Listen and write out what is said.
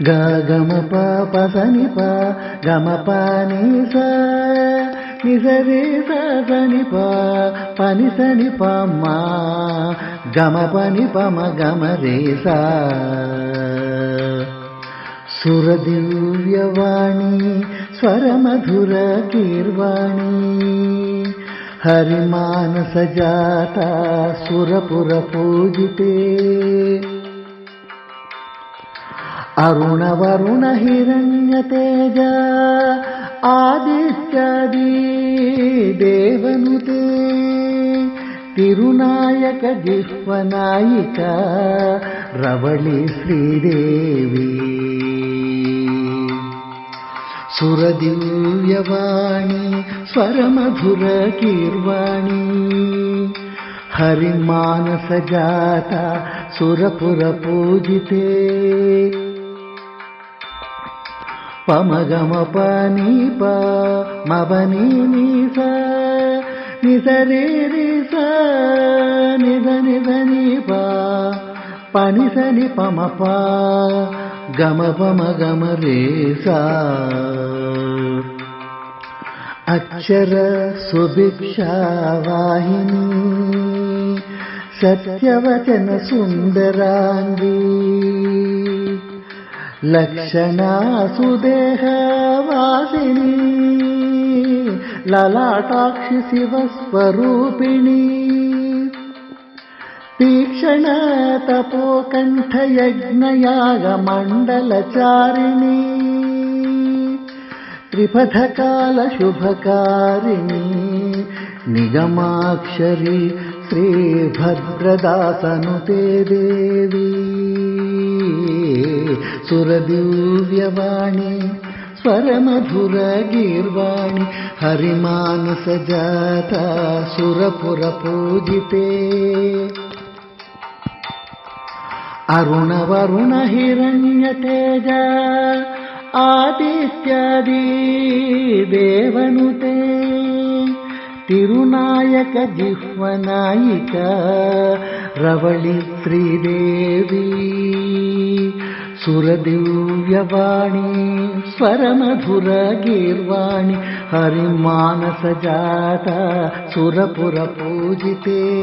ಗ ಗಮ ಪ ಪ ಸ ನಿ ಪ ಗಮ ಪ ನಿ ಸ ನಿ ಸ ರಿ ಸ ಸ ನಿ ಪ ಪ ನಿ ಸ ನಿ ಪ ಮ ಗಮ ಪ ನಿ ಪ ಮ ಗಮ ರೇ ಸ. ಸುರದಿವ್ಯವಾಣಿ ಸ್ವರಮಧುರ ಕೀರ್ವಾಣಿ ಹರಿಮಾನಸ ಜಾತ ಸುರಪುರ ಪೂಜಿತೆ. ಅರುಣ ವರುಣ ಹಿರಣ್ಯ ತೇಜ ಆದಿತ್ಯಾದಿ ದೇವನುತೆ ತಿರುನಾಯಕ ಜಿಹ್ವನಾಯಿಕ ರವಳಿ ಶ್ರೀದೇವಿ. ಸುರದಿವ್ಯವಾಣಿ ಸ್ವರಮಧುರ ಕೀರ್ವಾಣಿ ಹರಿಮಾನಸ ಜಾತ ಸುರಪುರ ಪೂಜಿತೆ. ಪಮಗಮ ಪ ನೀ ಪ ಮಬ ನೀ ನೀ ಸ ನಿ ಸ ರೇ ರಿ ಸ ನಿ ಸ ನಿ ಸ ನಿ ಪ ಪ ನಿ ಸ ನಿ ಪ ಮ ಪ ಗಮ ಪ ಮ ಗಮ ರೇ ಸ. ಅಕ್ಷರ ಸುಭಿಕ್ಷಾ ವಾಹಿನಿ ಸತ್ಯವಚನ ಸುಂದರಾಂಗಿ ಲಕ್ಷಣಾ ಸುದೇಹ ವಾಸಿನಿ ಲಲಾಟಾಕ್ಷಿ ಶಿವಸ್ವರೂಪಿಣಿ. ತೀಕ್ಷಣ ತಪೋಕಂಠ ಯಜ್ಞಯಾಗ ಮಂಡಲಚಾರಿಣಿ ತ್ರಿಪಥಕಾಲ ಶುಭಕಾರಿಣಿ ನಿಗಮಾಕ್ಷರಿ ಶ್ರೀಭದ್ರದಾಸನುತೆ ದೇವಿ. ಸುರದಿವ್ಯವಾಣಿ ಸ್ವರಮಧುರ ಗೀರ್ವಾಣಿ ಹರಿಮಾನಸ ಜಾತ ಸುರಪುರ ಪೂಜಿತೆ. ಅರುಣ ವರುಣ ಹಿರಣ್ಯ ತೇಜ ಆದಿತ್ಯಾದಿ ದೇವನುತೆ ತಿರುನಾಯಕ ಜಿಹ್ವನಾಯಿಕ ರವಳಿ ಶ್ರೀದೇವಿ. ಸುರದಿವ್ಯವಾಣಿ ಸ್ವರಮಧುರ ಗೀರ್ವಾಣಿ ಹರಿಮಾನಸ ಜಾತ ಸುರಪುರ ಪೂಜಿತೆ.